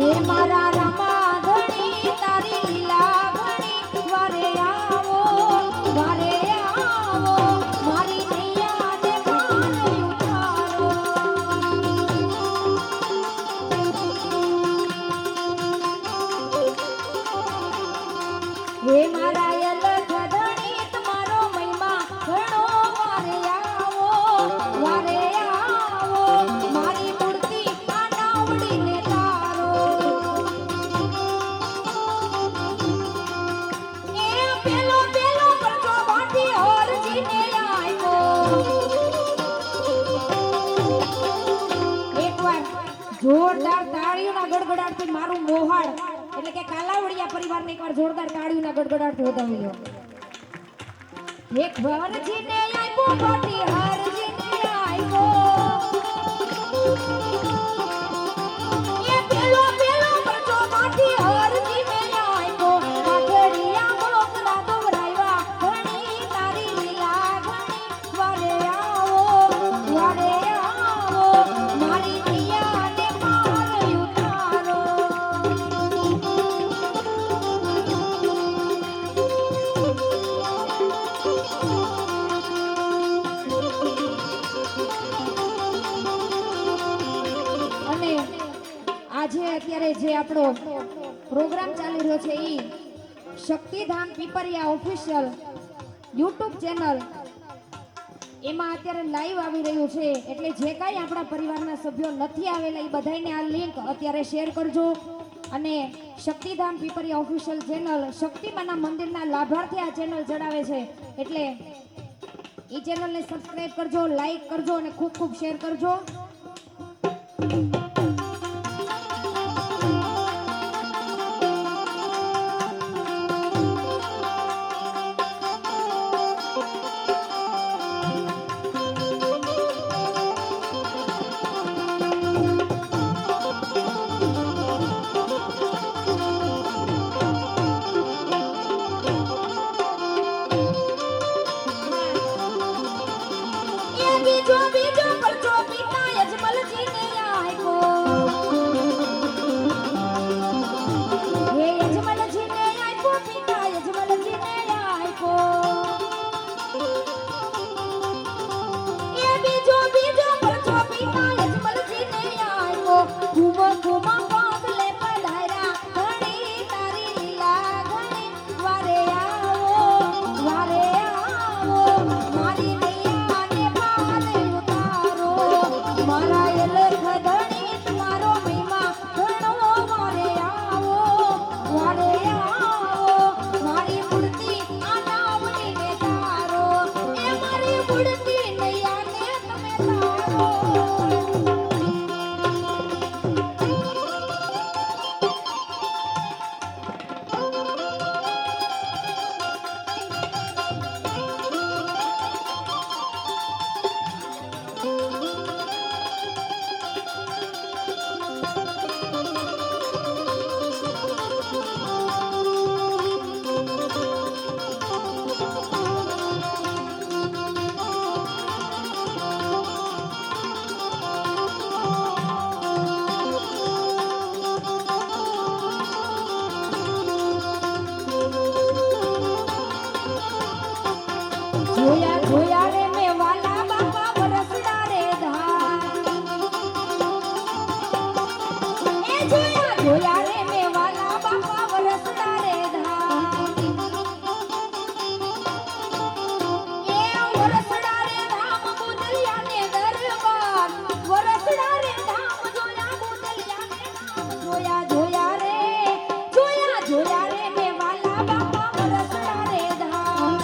હે મારા રમાધણી તારી લીલા ઘણી વારે આવો મારી નૈયાને માન ઉતારો હે મારા અલખ ધણી તમારો મહિમા ઘણો વારે આવો મારી મૂર્તિ આનાવડીને તારો એ પેલો પરચો બાંધી હરજીને આવ્યો એકવાર જોરદાર તાળીઓના ગડગડાટથી મારું મોહાળ એટલે કે કાલાવડિયા પરિવારને એકવાર જોરદાર તાળીઓના ગડગડાટથી વધાવી લો એક હરજીને આવ્યો બાંધી હરજીને આવ્યો એ પેલો પરચો બાંધી હરજીને આવ્યો કાઠડિયા મોકલા દોરાવ્યા ઘણી તારી લીલા ઘણી વારે આવો મારી નૈયાને માર ઉતારો અને આજે અત્યારે જે આપણો પ્રોગ્રામ ચાલી રહ્યો છે ઈ Shaktidham Pipariya official YouTube channel એમાં અત્યારે લાઈવ આવી રહ્યું છે એટલે જે કાંઈ આપણા પરિવારના સભ્યો નથી આવેલા એ બધાને આ લિંક અત્યારે શેર કરજો અને શક્તિધામ પીપરિયા ઓફિશિયલ ચેનલ શક્તિમાના મંદિરના લાભાર્થી આ ચેનલ ચડાવે છે એટલે એ ચેનલને સબસ્ક્રાઇબ કરજો, લાઈક કરજો અને ખૂબ ખૂબ શેર કરજો. બીજો પરચો પિતા યજમલજીને આપ્યો હે યજમલજીને આપ્યો પિતા યજમલજીને આપ્યો એ બીજો પરચો પિતા યજમલજીને આપ્યો ઘૂમ પગલે પધાર્યા ઘણી તારી લીલા ઘણી વારે આવો મારી મારા અલખ ધણી તમારો મહિમા ઘણો વારે આવો મારી મૂર્તિ આનાવડીને તારો એ મારી મૂર્તિ નૈયાને તમે તારો જોયા રે મેં વાલા બાપા વરસડા રે ધામ એ જોયા રે મેં વાલા બાપા વરસડા રે ધામ એ વરસડા રે ધામ બુદલિયાને દરબાર વરસડા રે ધામ જોયા બુદલિયાને જોયા રે મેં વાલા બાપા વરસડા રે ધામ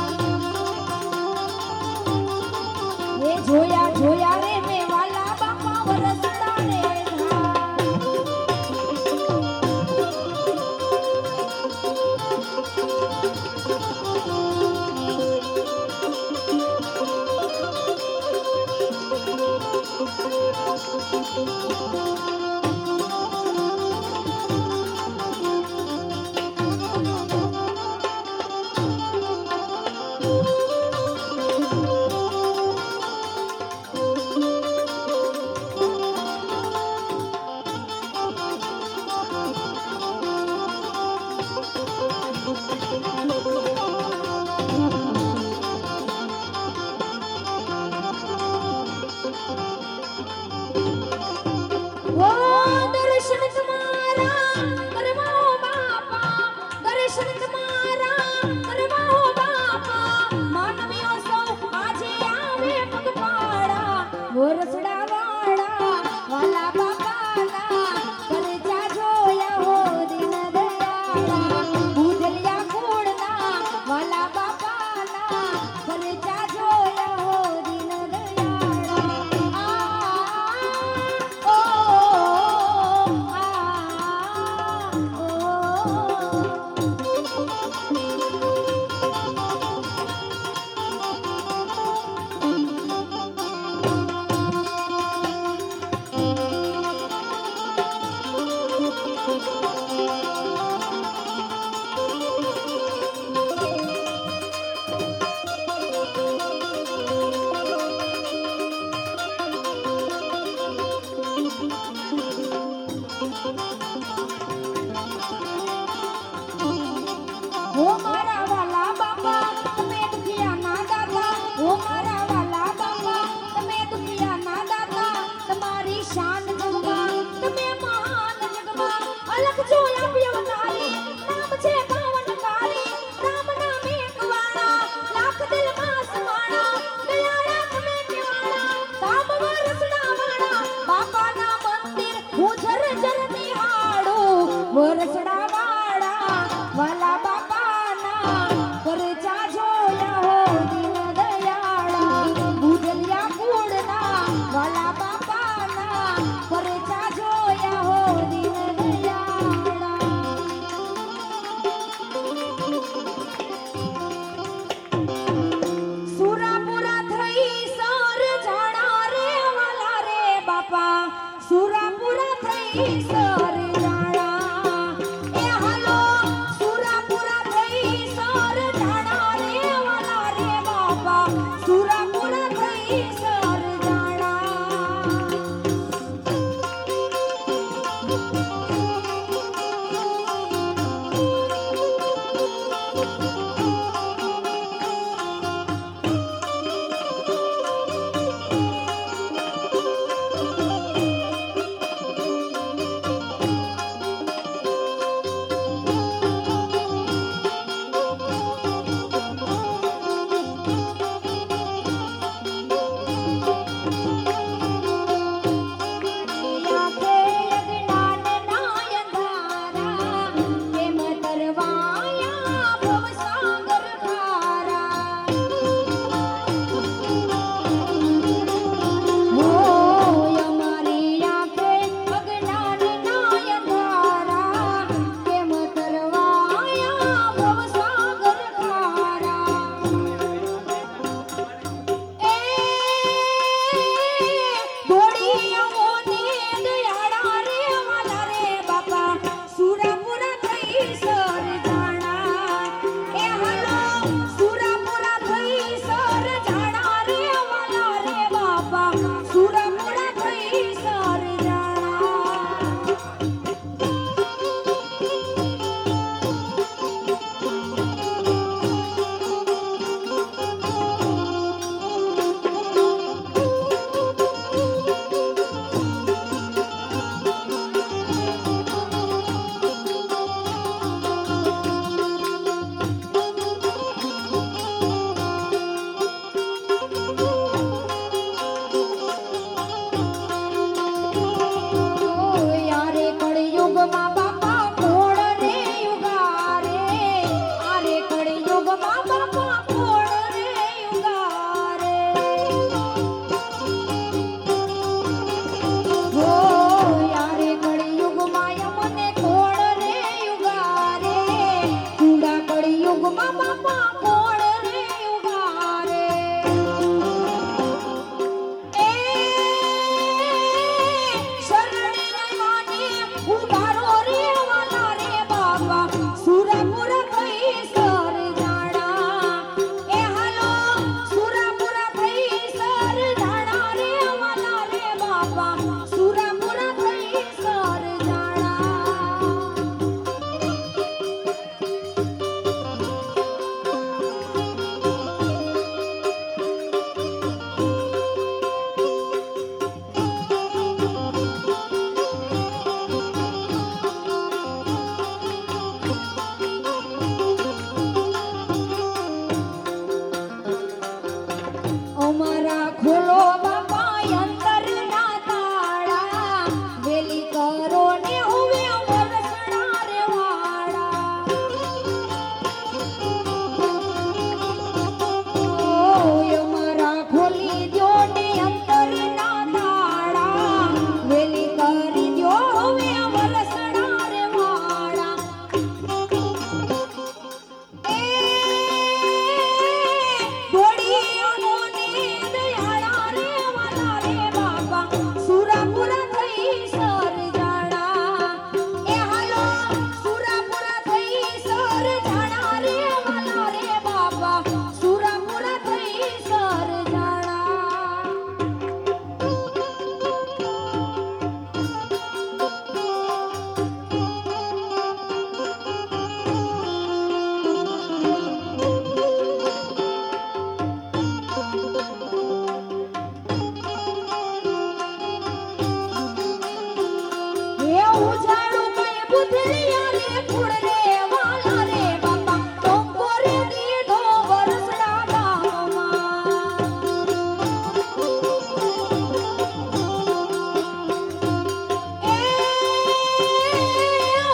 જોયા રે મેં વાલા બાપા વરસડા રે ધામ વરસડા વાળા વાલા બાપાના પરચા જોયા હો દિન દયાળા બુધલિયા કુળના વાલા બાપાના પરચા જોયા હો દિન દયાળા સુરાપુરા થઈ સર જાણા રે વાલા રે બાપા સુરાપુરા થઈ સર જાણા એ હાલો સુરાપુરા થઈ સર જાણા રે વાલા રે બાપા સુરાપુરા થઈ સર જાણા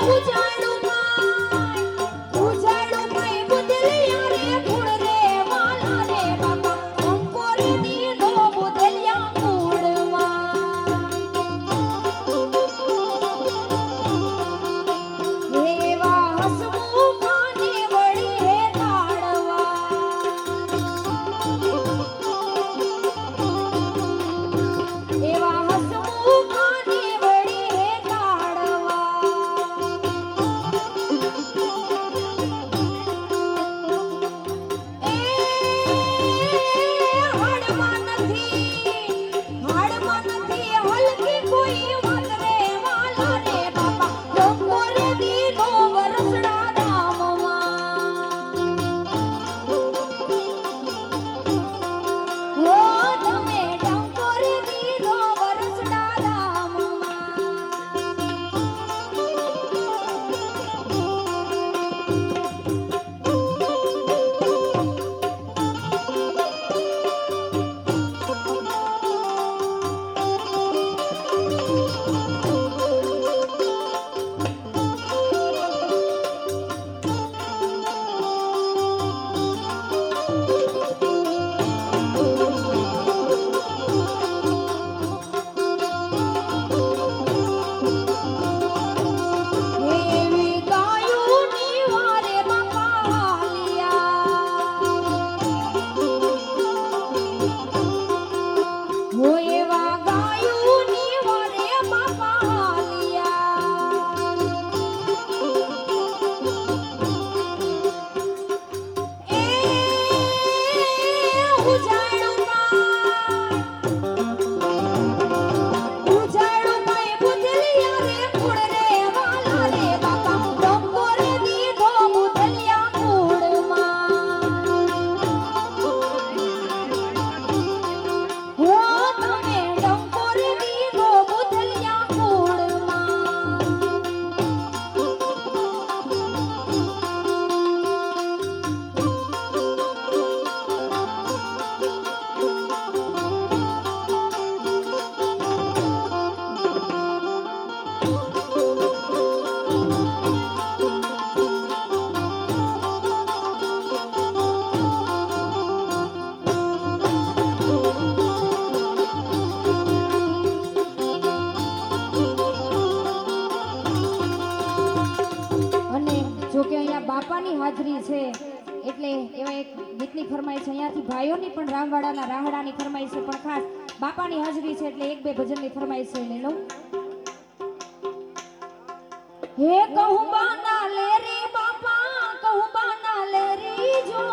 પૂજા બાપાની હાજરી છે એટલે એવા એક ગીતની ફરમાઈશ અહીંયાથી ભાઈઓની પણ રામવાડાના રાહડાની ફરમાઈશ છે, પણ ખાસ બાપાની હાજરી છે એટલે એક બે ભજનની ફરમાઈશ છે લઈ લઉં. હે કહું બાના લે રે બાપા, કહું બાના લે રે જો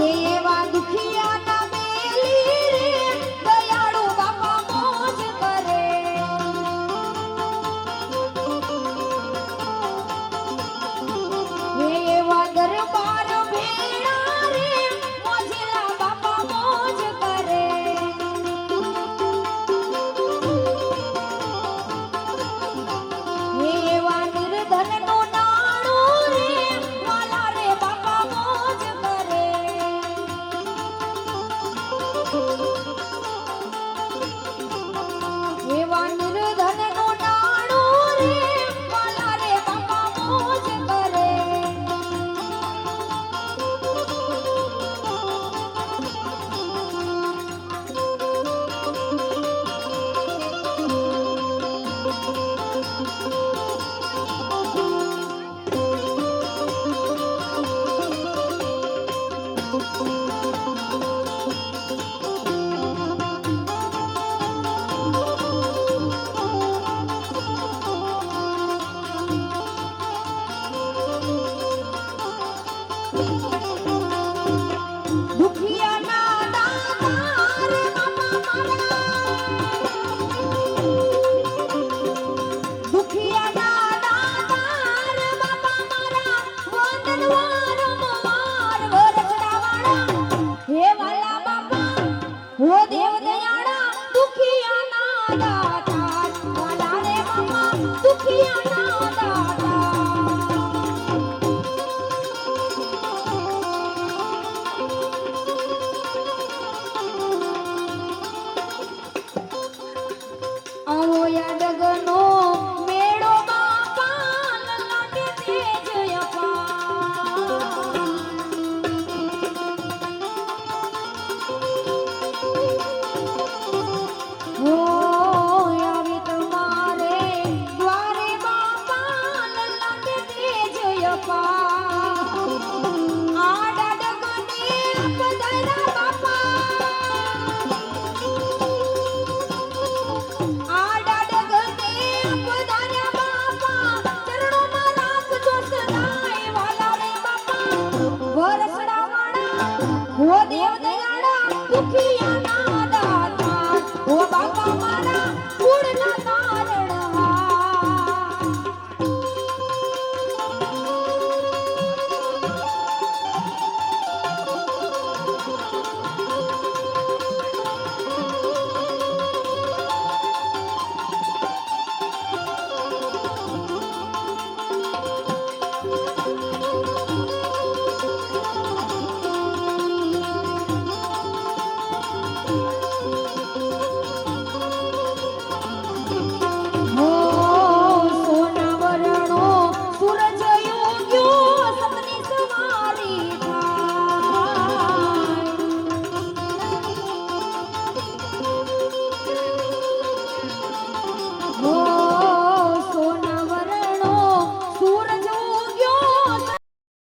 એવા દુખિયા